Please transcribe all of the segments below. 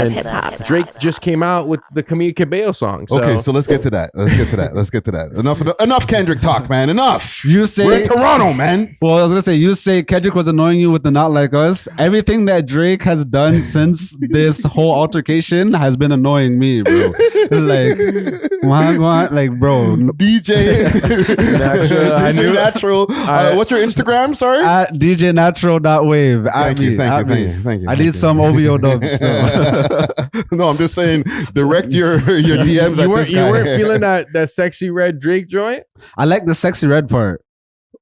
of hip hop. Drake just came out with the Camila Cabello song. So. Okay, so let's get to that. Let's get to that. Enough Kendrick talk, man. Enough. You say we're in Toronto, man. Well, I was gonna say you say Kendrick was annoying you with the Not Like Us. Everything that Drake has done since this whole altercation has been annoying me, bro. Like, like, bro, DJ Natural. What's your Instagram? Sorry, at DJNatural.wave. Thank you. I need some OVO dubs. No, I'm just saying, direct your DMs. You weren't feeling that sexy red Drake joint? I like the sexy red part.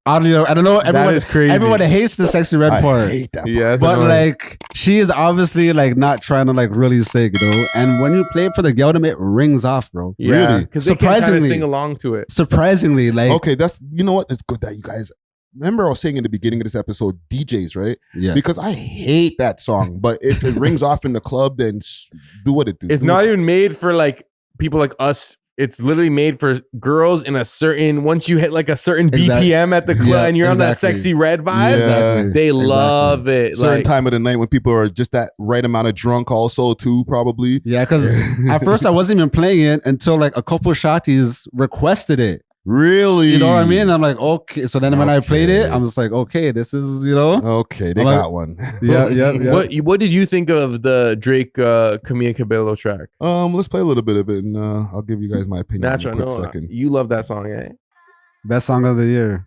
I don't know. That is crazy. Everyone hates the sexy red part. I hate that part. Yeah, but like, she is obviously like not trying to like really sing, And when you play it for the Geldom, it rings off, bro. Yeah, really? Because they can kind of sing along to it. Surprisingly, like, okay, you know what? It's good that you guys. Remember, I was saying in the beginning of this episode, DJs, right? Yeah. Because I hate that song, but if it rings off in the club, then do what it do. It's not even made for like people like us. It's literally made for girls in a certain. Once you hit like a certain BPM at the club, and you're on that sexy red vibe, they love it. Certain time of the night when people are just that right amount of drunk, also too probably. Yeah, because at first I wasn't even playing it until like a couple shotties requested it. Really? You know what I mean? I'm like, okay. So then when I played it, I'm just like, okay, this is, Okay, they got one. Yeah. What did you think of the Drake Camila Cabello track? Let's play a little bit of it, and I'll give you guys my opinion. Natural, in a quick second. You love that song, eh? Best song of the year.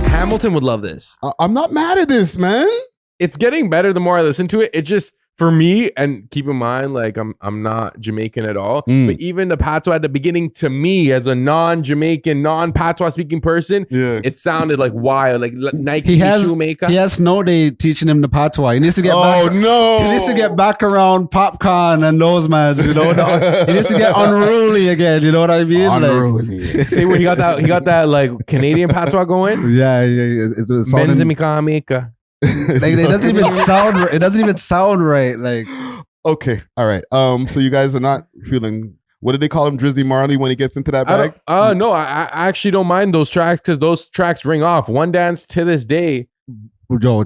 Hamilton would love this. I'm not mad at this, man. It's getting better the more I listen to it. It just, for me, and keep in mind, like I'm not Jamaican at all, but even the patois at the beginning, to me, as a non-Jamaican, non-patois speaking person, it sounded like wild, like Nike shoemaker. He has Snow Day teaching him the patois. He needs to get He needs to get back around Popcorn and those mans. He needs to get unruly again. You know what I mean? Unruly. See where he got that like Canadian patois going? Yeah. It's Benzimika. Like it doesn't even sound. It doesn't even sound right. Like, okay, all right. So you guys are not feeling. What did they call him, Drizzy Marley, when he gets into that bag? No, I actually don't mind those tracks because those tracks ring off. One Dance to this day,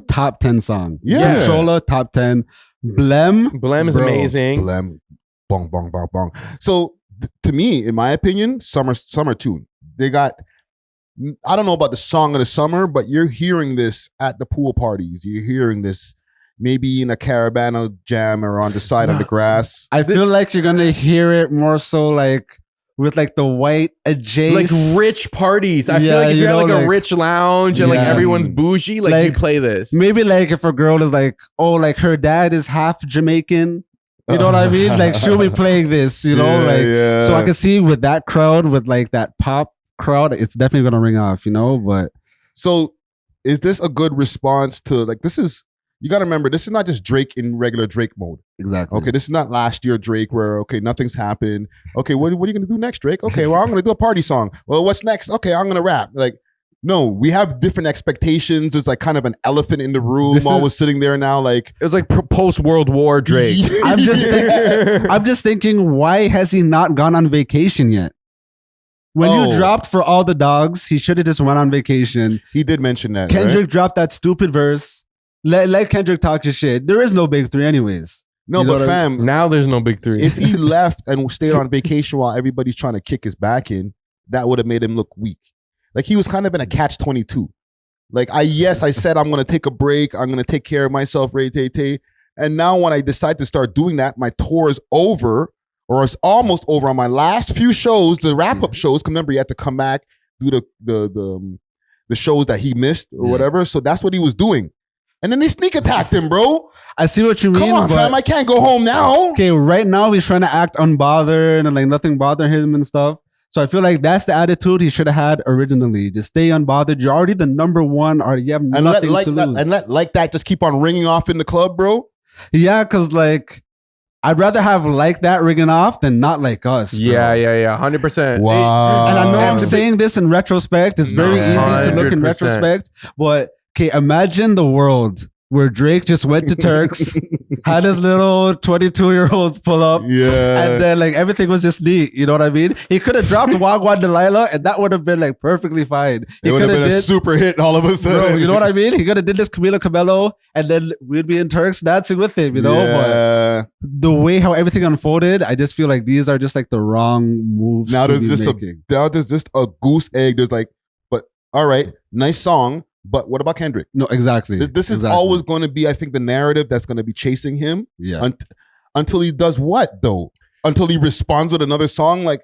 top 10 song. Yeah, Controller, top 10. Blem is amazing. Blem, bong bong bong bong. So to me, in my opinion, summer tune. They got. I don't know about the song of the summer, but you're hearing this at the pool parties. You're hearing this maybe in a Caravana jam or on the side of the grass. I feel like you're going to hear it more so like with like the white adjacent. Like rich parties. I feel like if you're at like a rich lounge and like everyone's bougie, like you play this. Maybe like if a girl is like, oh, like her dad is half Jamaican. You know what I mean? Like she'll be playing this, so I can see with that crowd, with like that pop crowd, it's definitely gonna ring off, but so is this a good response to like this is you gotta remember this is not just Drake in regular Drake mode. Exactly. Okay, this is not last year Drake where nothing's happened. Okay, what are you gonna do next, Drake? Okay, well I'm gonna do a party song. Well, what's next? Okay, I'm gonna rap. Like, no, we have different expectations. There's like kind of an elephant in the room always sitting there now. Like it was like post World War Drake. I'm just thinking, why has he not gone on vacation yet? When you dropped For All the Dogs, he should have just went on vacation. He did mention that. Kendrick dropped that stupid verse. Let Kendrick talk his shit. There is no big three anyways. No, but fam. Now there's no big three. If he left and stayed on vacation while everybody's trying to kick his back in, that would have made him look weak. Like he was kind of in a catch-22. Like I said I'm going to take a break. I'm going to take care of myself, and now when I decide to start doing that, my tour is over. Or it's almost over on my last few shows, the wrap-up shows. Remember, you had to come back, do the shows that he missed or whatever. So that's what he was doing. And then they sneak attacked him, bro. I see what you mean. Come on, fam. I can't go home now. Okay, right now he's trying to act unbothered and like nothing bothering him and stuff. So I feel like that's the attitude he should have had originally. Just stay unbothered. You're already the number one. Or you have nothing to lose. And let that just keep on ringing off in the club, bro. Yeah, because like, I'd rather have like that ringing off than Not Like Us. Bro. Yeah, 100%. Wow. And I know I'm saying this in retrospect. It's very easy to look in retrospect. But okay, imagine the world where Drake just went to Turks, had his little 22-year-olds pull up, and then like everything was just neat. You know what I mean? He could have dropped Wagwan Delilah, and that would have been like perfectly fine. It would have been a super hit all of a sudden. Bro, you know what I mean? He could have did this Camila Cabello, and then we'd be in Turks dancing with him. You know, but the way how everything unfolded, I just feel like these are just like the wrong moves. Now there's just a goose egg. There's like, but all right, nice song. But what about Kendrick? No, exactly. This is always going to be, I think, the narrative that's going to be chasing him. Yeah. Until he does what, though? Until he responds with another song? Like,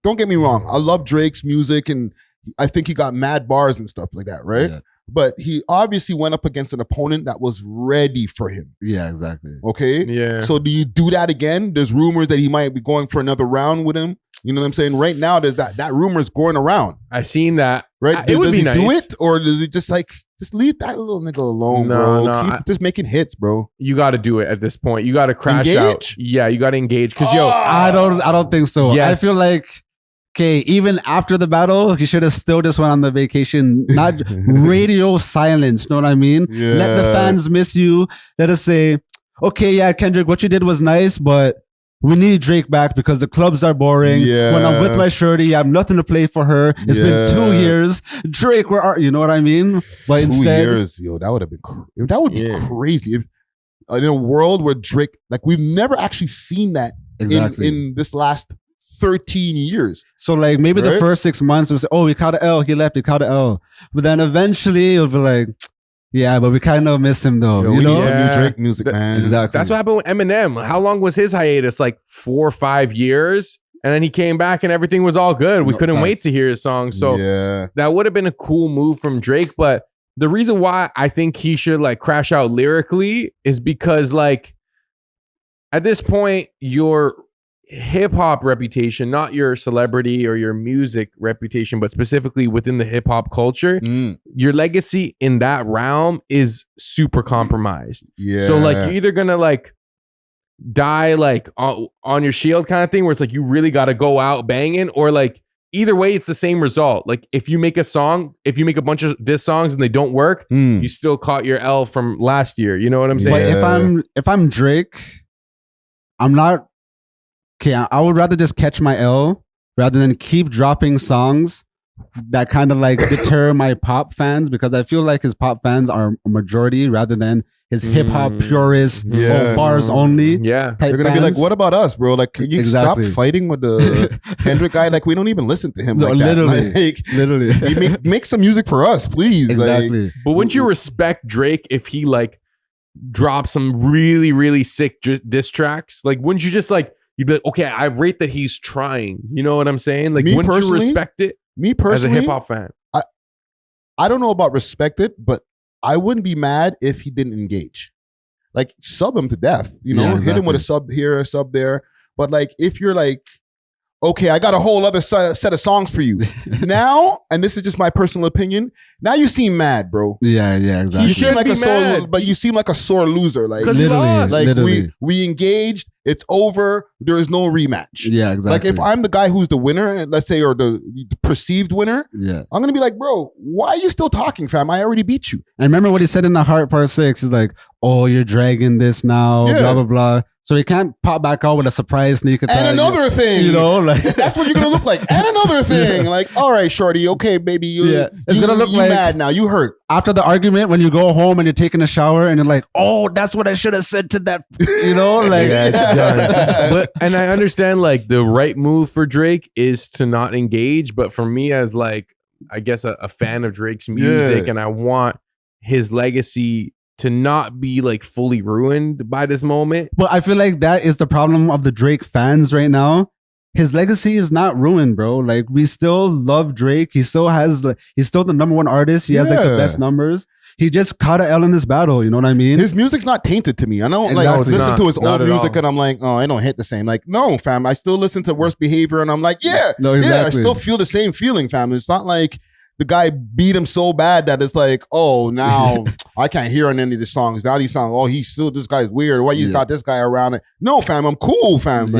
don't get me wrong. I love Drake's music, and I think he got mad bars and stuff like that, right? Yeah. But he obviously went up against an opponent that was ready for him. Yeah, exactly. Okay? Yeah. So do you do that again? There's rumors that he might be going for another round with him. You know what I'm saying? Right now, there's that rumor's going around. I seen that. Right? It would be nice. Does he do it? Or does he just like, just leave that little nigga alone, bro? Keep just making hits, bro. You got to do it at this point. You got to crash out. Yeah, you got to engage. Because, I don't think so. Yes. I feel like, okay, even after the battle, he should have still just went on the vacation. Not radio silence, you know what I mean? Yeah. Let the fans miss you. Let us say, okay, yeah, Kendrick, what you did was nice, but we need Drake back because the clubs are boring. Yeah. When I'm with my shorty, I have nothing to play for her. It's been 2 years. Drake, where are you? Know what I mean? But 2 years, yo, that would have been be crazy. If, in a world where Drake, like we've never actually seen that in this last 13 years. So like maybe the first 6 months was, oh, he caught an L, he left, he caught an L. But then eventually it'll be like, yeah, but we kind of miss him though. We need some new Drake music, man. Exactly. That's what happened with Eminem. How long was his hiatus? Like 4 or 5 years? And then he came back and everything was all good. We couldn't wait to hear his song. So that would have been a cool move from Drake. But the reason why I think he should like crash out lyrically is because like at this point, your hip hop reputation, not your celebrity or your music reputation, but specifically within the hip hop culture, your legacy in that realm is super compromised. Yeah. So like you're either gonna like die like on your shield kind of thing, where it's like you really got to go out banging, or like either way, it's the same result. Like if you make a song, if you make a bunch of diss songs and they don't work, you still caught your L from last year. You know what I'm saying? But if I'm Drake, I'm not. Okay, I would rather just catch my L rather than keep dropping songs that kind of like deter my pop fans, because I feel like his pop fans are a majority rather than his hip hop purists, bars only. Yeah, they're gonna be like, "What about us, bro? Like, can you stop fighting with the Kendrick guy? Like, we don't even listen to him like literally, that. Like, literally, make some music for us, please." Exactly. Like, but wouldn't you respect Drake if he like dropped some really, really sick diss tracks? Like, wouldn't you just like? You'd be like, okay, I rate that he's trying. You know what I'm saying? Like, wouldn't you respect it? Me personally, as a hip hop fan, I don't know about respect it, but I wouldn't be mad if he didn't engage. Like, sub him to death. You know, hit him with a sub here, a sub there. But like, if you're like, okay, I got a whole other set of songs for you now, and this is just my personal opinion. Now you seem mad, bro. Yeah, exactly. You seem like you seem like a sore loser. Like, we engaged. It's over. There is no rematch. Yeah, exactly. Like if I'm the guy who's the winner, let's say, or the perceived winner, I'm gonna be like, bro, why are you still talking, fam? I already beat you. And remember what he said in the Heart Part 6? He's like, oh, you're dragging this now, blah blah blah. So he can't pop back out with a surprise sneak attack. And another thing, you know, like that's what you're gonna look like. And another thing, like, all right, shorty, okay, baby, it's gonna look like mad now. You hurt after the argument when you go home and you're taking a shower and you're like, oh, that's what I should have said to that, you know, like. But and I understand like the right move for Drake is to not engage, but for me as like I guess a fan of Drake's music and I want his legacy to not be like fully ruined by this moment. But I feel like that is the problem of the Drake fans right now. His legacy is not ruined, bro. Like we still love Drake. He still has he's still the number one artist. He has like the best numbers. He just caught an L in this battle. You know what I mean? His music's not tainted to me. I don't listen to his old music and I'm like, oh, I don't hit the same. Like, no, fam. I still listen to Worst Behavior and I'm like, I still feel the same feeling, fam. It's not like the guy beat him so bad that it's like, oh, now I can't hear on any of the songs. Now these songs, oh, this guy's weird. Why you got this guy around it? No, fam, I'm cool, fam.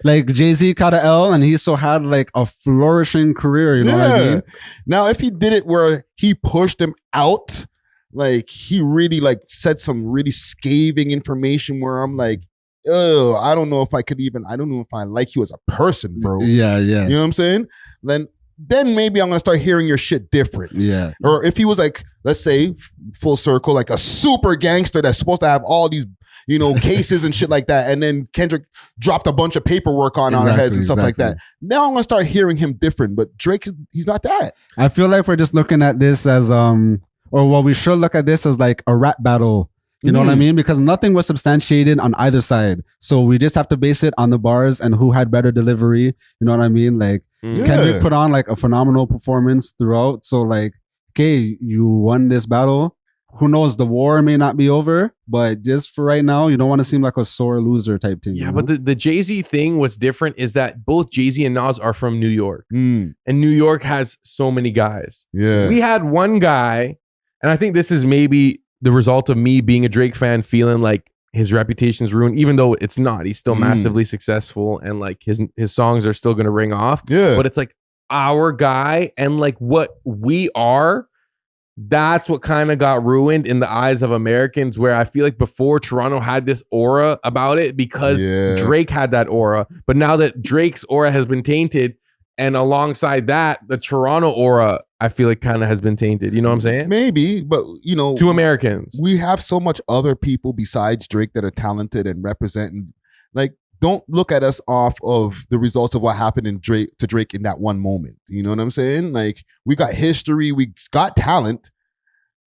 Like Jay-Z caught an L and he still had like a flourishing career. You know what I mean? Now, if he did it where he pushed him out, like he really like said some really scathing information where I'm like, oh, I don't know if I like you as a person, bro. Yeah. You know what I'm saying? Then maybe I'm gonna start hearing your shit different. Yeah. Or if he was like, let's say, full circle, like a super gangster that's supposed to have all these, cases and shit like that, and then Kendrick dropped a bunch of paperwork on our heads and stuff like that. Now I'm gonna start hearing him different. But Drake, he's not that. I feel like we're just looking at this as we should look at this as like a rap battle. You know what I mean? Because nothing was substantiated on either side. So we just have to base it on the bars and who had better delivery. You know what I mean? Like Kendrick put on like a phenomenal performance throughout. So like, okay, you won this battle. Who knows? The war may not be over, but just for right now, you don't want to seem like a sore loser type thing. Yeah, but the Jay-Z thing, what's different is that both Jay-Z and Nas are from New York. And New York has so many guys. Yeah. We had one guy, and I think this is maybe the result of me being a Drake fan, feeling like his reputation is ruined, even though it's not. He's still massively successful, and like his songs are still going to ring off. Yeah. But it's like our guy, and like what we are, that's what kind of got ruined in the eyes of Americans, where I feel like before Toronto had this aura about it because Drake had that aura. But now that Drake's aura has been tainted, and alongside that, the Toronto aura, I feel like kind of has been tainted. You know what I'm saying? Maybe, but to Americans, we have so much other people besides Drake that are talented and representing. Like, don't look at us off of the results of what happened to Drake in that one moment. You know what I'm saying? Like, we got history, we got talent.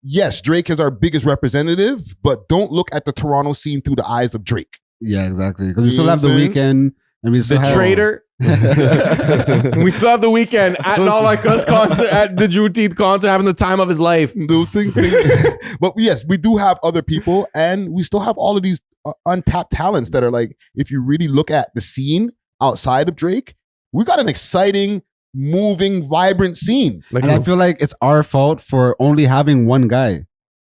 Yes, Drake is our biggest representative, but don't look at the Toronto scene through the eyes of Drake. Yeah, exactly. Because we still have the Weeknd. And we still the have traitor. We still have the Weeknd at an All Like Us concert, at the Juneteenth concert, having the time of his life. But yes, we do have other people, and we still have all of these untapped talents that are like, if you really look at the scene outside of Drake, we got an exciting, moving, vibrant scene. And I feel like it's our fault for only having one guy.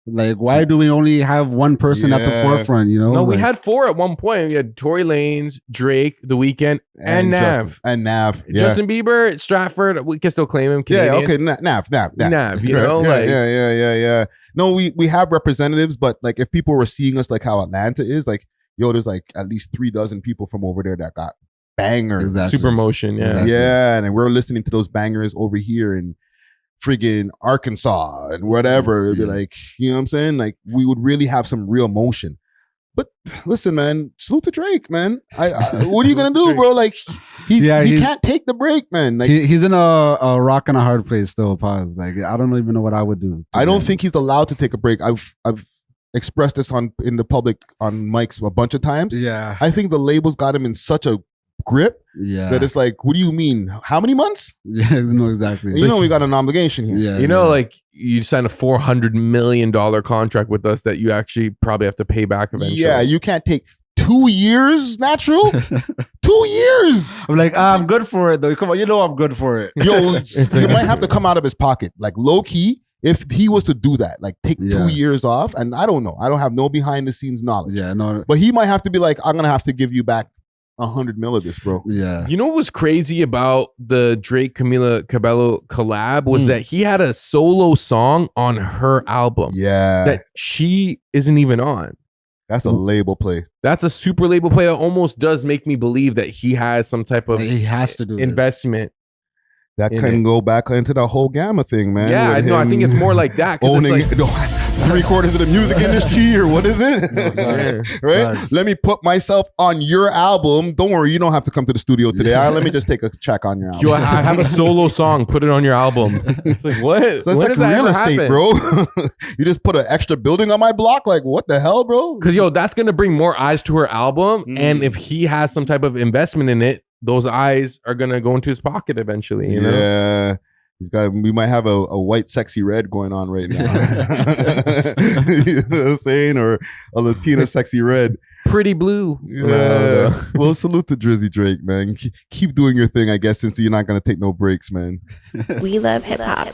Like, why do we only have one person at the forefront, No, we had four at one point. We had Tory Lanez, Drake, The Weeknd, and Nav. Nav. Yeah. Justin Bieber, Stratford, we can still claim him. Canadian. Yeah, okay, Nav. Nav, Yeah. No, we have representatives, but like if people were seeing us like how Atlanta is, like, yo, there's like at least 3 dozen people from over there that got bangers. Exactly. Super motion, yeah. Exactly. Yeah, and we're listening to those bangers over here in friggin' Arkansas and whatever. It'd be like, you know what I'm saying? Like, we would really have some real motion. But listen, man, salute to Drake, man. What are you gonna do, bro? Like, he can't take the break, man. Like, he's in a rock and a hard place still. Pause. Like, I don't even know what I would do. I don't think he's allowed to take a break. I've expressed this in the public on mics a bunch of times. Yeah, I think the labels got him in such a grip that it's like, what do you mean? How many months? Yeah, no, exactly. We got an obligation here. Yeah, like you signed a $400 million contract with us that you actually probably have to pay back eventually. Yeah, you can't take 2 years natural. 2 years. I'm like, I'm good for it though. Come on, I'm good for it. Yo, you might have to come out of his pocket, like low key. If he was to do that, like take 2 years off, and I don't know, I don't have no behind the scenes knowledge. Yeah, no, but he might have to be like, I'm gonna have to give you back 100 mil of this, bro. Yeah. You know what was crazy about the Drake Camila Cabello collab was that he had a solo song on her album. Yeah. That she isn't even on. That's a label play. That's a super label play that almost does make me believe that he has some type of he has to do investment. That can go back into the whole Gamma thing, man. Yeah, I know. I think it's more like that. Owning it's like, 3/4 of the music industry, or what is it? Right? Let me put myself on your album. Don't worry, you don't have to come to the studio today. Let me just take a check on your album. Yo, I have a solo song. Put it on your album. It's like, what? So it's like real estate, bro. You just put an extra building on my block? Like, what the hell, bro? Because, that's going to bring more eyes to her album. And if he has some type of investment in it, those eyes are going to go into his pocket eventually, you know? Yeah. We might have a white sexy red going on right now. You know what I'm saying? Or a Latina sexy red. Pretty blue. Yeah. Well, salute to Drizzy Drake, man. Keep doing your thing, I guess, since you're not going to take no breaks, man. We love hip hop.